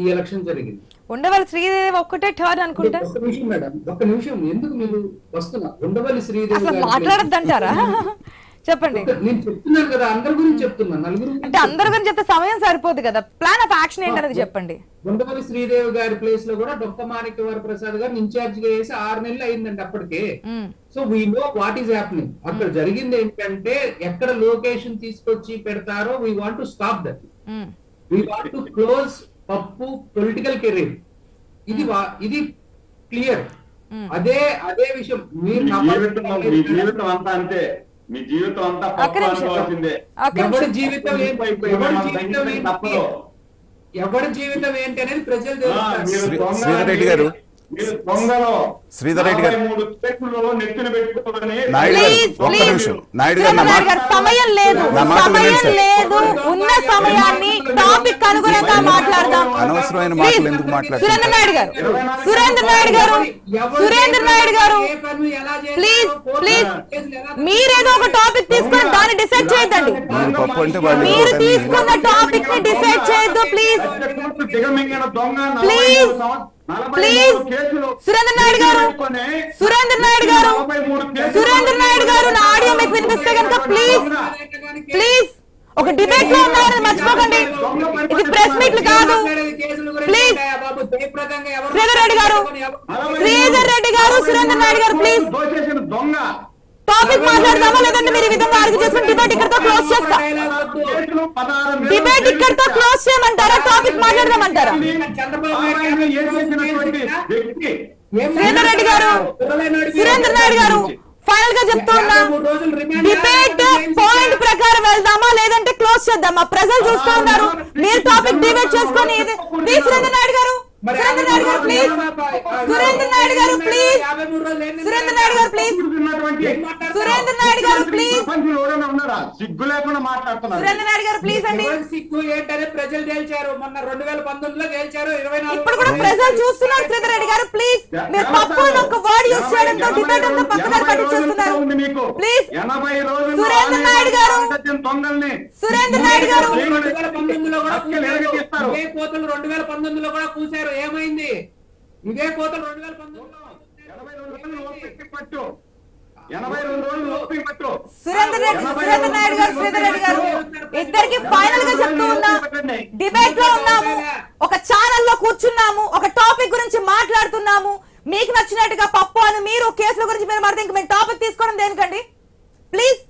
ఈ ఎలక్షన్ జరిగింది. ఉండవల్లి శ్రీదేవి ఒక్కటే టర్న్ అనుకుంటా. ఒక్క నిమిషం మేడం, ఒక్క నిమిషం, ఎందుకు మీరు వస్తున్నా? ఉండవల్లి శ్రీదేవి అసలు మాట్లాడద్దంటారా? చెప్పండి. నేను చెప్తున్నాను కదా, అందరి గురించి చెప్తున్నా, నలుగురు అంటే అందరి గురించి చెప్తే సమయం సరిపోదు కదా. ప్లాన్ ఆఫ్ యాక్షన్ ఏంటనేది చెప్పండి. ఉండవల్లి శ్రీదేవి గారి ప్లేస్ లో కూడా డొక్క మాణిక్యవర ప్రసాద్ గారు ఇన్ఛార్జ్ గా వేసి 6 నెలలు అయిందండి అప్పటికే. So we know what is happening. అక్కడ జరిగింది ఏంటంటే, ఎక్కడ లొకేషన్ తీసుకొచ్చి పెడతారో we want to stop that. We want to close పప్పు పొలిటికల్ కెరీర్. ఇది క్లియర్. అదే విషయం. మీరు జీవితం అంతా అంతే, మీ జీవితం అంతా ఎవరి జీవితం ఏంటి అనేది ప్రజలు తెలుస్తారు. శ్రీధర్ రెడ్డి గారు, శ్రీధర్ రెడ్డి గారు, నాయుడు గారు, సమయం లేదు, ఉన్న సమయాన్ని టాపిక్ అనుగుణంగా మాట్లాడదాం. అనవసరమైన మాటలు ఎందుకు మాట్లాడారు? సురేంద్ర నాయుడు గారు ప్లీజ్ మీరేదో ఒక టాపిక్ తీసుకొని దాన్ని డిసైడ్ చేయొద్దండి. మీరు తీసుకున్న టాపిక్ ని డిసైడ్ చేయొద్దు ప్లీజ్. ప్లీజ్ సురేంద్ర నాయుడు గారు నా ఆడియో మీకు వినిపిస్తే కనుక ప్లీజ్ ఒక డిబేట్ లో ఉన్నారని మర్చిపోకండి. ఇది ప్రెస్ మీట్లు కాదు. ప్లీజ్ శ్రీధర్ రెడ్డి గారు, సురేంద్ర నాయుడు గారు ప్లీజ్ టాపిక్ మాట్లాడదామా లేదంటే మీరు ఈ విధంగా ఆర్గ్యూ చేసుకుని డిబేట్ ఇక్కడతో క్లోజ్ చేస్తా? డిబేట్ ఇక్కడతో క్లోజ్ చేయమంటారా? టాపిక్ మాట్లాడదామంటారా? సురేంద్ర నాయుడు గారు ఫైనల్ గా చెప్తూ ఉన్నా, డిబేట్ పాయింట్ ప్రకారం వెళ్దామా లేదంటే క్లోజ్ చేద్దామా? ప్రజలు చూస్తూ ఉన్నారు. మీరు టాపిక్ డిబేట్ చేసుకొని సురేంద్ర నాయుడు గారు ప్లీజ్ సిగ్గు లేకుండా మాట్లాడుతున్నారు. సిగ్గు ఏంటనే ప్రజలు గెలిచారు. మొన్న 2019లో గెలిచారు. ఇప్పుడు కూడా ప్రజలు చూస్తున్నారు. శ్రీధర్ రెడ్డి గారు ప్లీజ్, మీరు పప్పు ఒక వర్డ్ యూజ్ చేయడంతో డిబేట్ అంతా పక్కన పట్టించేస్తున్నారు. ప్లీజ్ సురేంద్ర నాయుడు గారు 2019లో కూడా ఇదే కోతలు 2019లో కూడా కూసారు. ఏమైంది? ఇదే కోతలు 2019లో. సురేంద్ర నాయుడు గారు, శ్రీధర్ రెడ్డి గారు ఇద్దరికి ఫైనల్ గా చెప్తూ ఉన్నా, డిబేట్ లో ఉన్నాము, ఒక ఛానల్లో కూర్చున్నాము, ఒక టాపిక్ గురించి మాట్లాడుతున్నాము. మీకు నచ్చినట్టుగా పప్పు అని మీరు కేసుల గురించి మీరు మాట్లాడితే ఇంక మేము టాపిక్ తీసుకోవడం దేనికండి? ప్లీజ్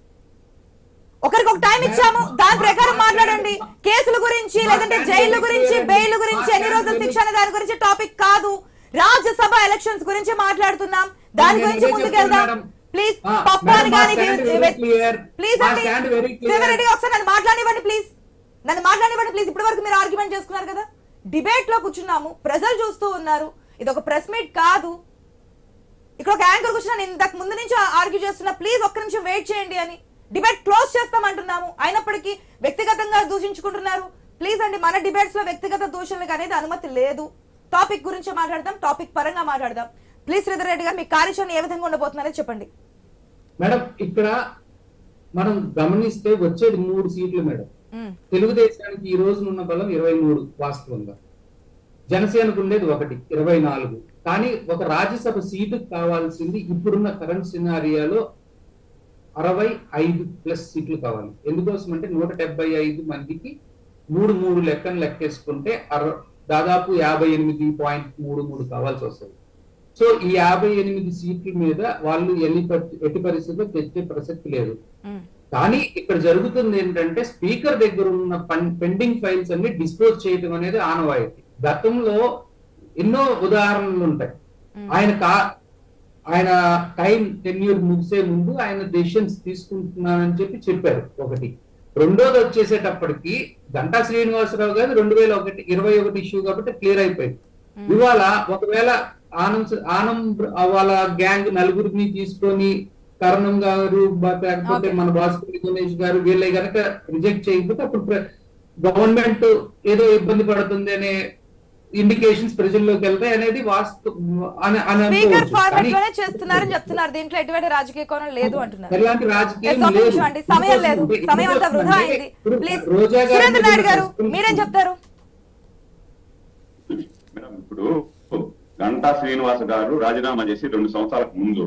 ఒకరికి ఒక టైం ఇచ్చాము, దాని ప్రకారం మాట్లాడండి. కేసుల గురించి లేదంటే జైలు గురించి, బెయిల్ గురించి, ఎన్ని రోజుల శిక్ష అనే దాని గురించి టాపిక్ కాదు. రాజ్యసభ ఎలక్షన్స్ గురించి మాట్లాడుతున్నాం, దాని గురించి ముందుకెళ్దాం. ప్లీజ్ పప్పు అని కానీ ప్లీజ్ అండి శ్రీధర్ రెడ్డి ఒకసారి నన్ను మాట్లాడివ్వండి ప్లీజ్. ఇప్పటి వరకు మీరు ఆర్గ్యుమెంట్ చేసుకున్నారు కదా. డిబేట్ లో కూర్చున్నాము, ప్రజలు చూస్తూ ఉన్నారు. ఇది ఒక ప్రెస్ మీట్ కాదు. ఇక్కడ ఒక యాంకర్ కూర్చున్నా, ఇంతకు ముందు నుంచి ఆర్గ్యూ చేస్తున్నా, ప్లీజ్ ఒక్క నిమిషం వెయిట్ చేయండి అని. డిబేట్ క్లోజ్ చేస్తామంటున్నాము, అయినప్పటికీ వ్యక్తిగతంగా దూషించుకుంటున్నారు. ప్లీజ్ అండి, మన డిబేట్స్ లో వ్యక్తిగత దూషణలకు అనేది అనుమతి లేదు. టాపిక్ గురించి మాట్లాడదాం, టాపిక్ పరంగా మాట్లాడదాం. ప్లీజ్ శ్రీధర్ రెడ్డి గారు మీ కార్యాచరణ ఏ విధంగా ఉండబోతున్నారో చెప్పండి. మేడం ఇక్కడ మనం గమనిస్తే వచ్చేది 3 సీట్లు మేడం. తెలుగుదేశానికి ఈ రోజు ఉన్న బలం 23 వాస్తవంగా. జనసేనకు ఉండేది 1 24. కానీ ఒక రాజ్యసభ సీటు కావాల్సింది ఇప్పుడున్న కరెంట్ సినారియాలో 65+ సీట్లు కావాలి. ఎందుకోసం అంటే 175 మందికి 3 లెక్కను లెక్కేసుకుంటే దాదాపు 58.33 కావాల్సి వస్తుంది. సో ఈ 58 సీట్ల మీద వాళ్ళు ఎట్టి పరిస్థితుల్లో తెచ్చే ప్రసక్తి లేదు. కానీ ఇక్కడ జరుగుతుంది ఏంటంటే, స్పీకర్ దగ్గర ఉన్న పెండింగ్ ఫైల్స్ అన్ని డిస్పోజ్ చేయడం అనేది ఆనవాయితీ. గతంలో ఎన్నో ఉదాహరణలు ఉంటాయి. ఆయన టైం టెన్యూర్ ముగిసే ముందు ఆయన డెసిషన్స్ తీసుకుంటున్నానని చెప్పారు. ఒకటి. రెండోది వచ్చేసేటప్పటికి గంటా శ్రీనివాసరావు గారు 2021 ఇష్యూ కాబట్టి క్లియర్ అయిపోయింది. ఇవాళ ఒకవేళ ఆనంద్ వాళ్ళ గ్యాంగ్ 4 తీసుకొని కరణం గారు లేకపోతే మన భాస్కర్ గణేష్ గారు వీళ్ళ గనక రిజెక్ట్ చేయకపోతే అప్పుడు గవర్నమెంట్ ఏదో ఇబ్బంది పడుతుంది అనే ఇండికేషన్స్ ప్రజల్లోకి వెళ్తాయి అనేది చేస్తున్నారని చెప్తున్నారు. దీంట్లో ఎటువంటి రాజకీయ కోణం లేదు అంటున్నారు. ఎలాంటి రాజకీయం సమయం లేదు, సమయం అంతా వృధా అయింది. ప్లీజ్ సురేంద్ర నాయుడు గారు మీరేం చెప్తారు? గంటా శ్రీనివాస్ గారు రాజీనామా చేసి 2 సంవత్సరాలకు ముందు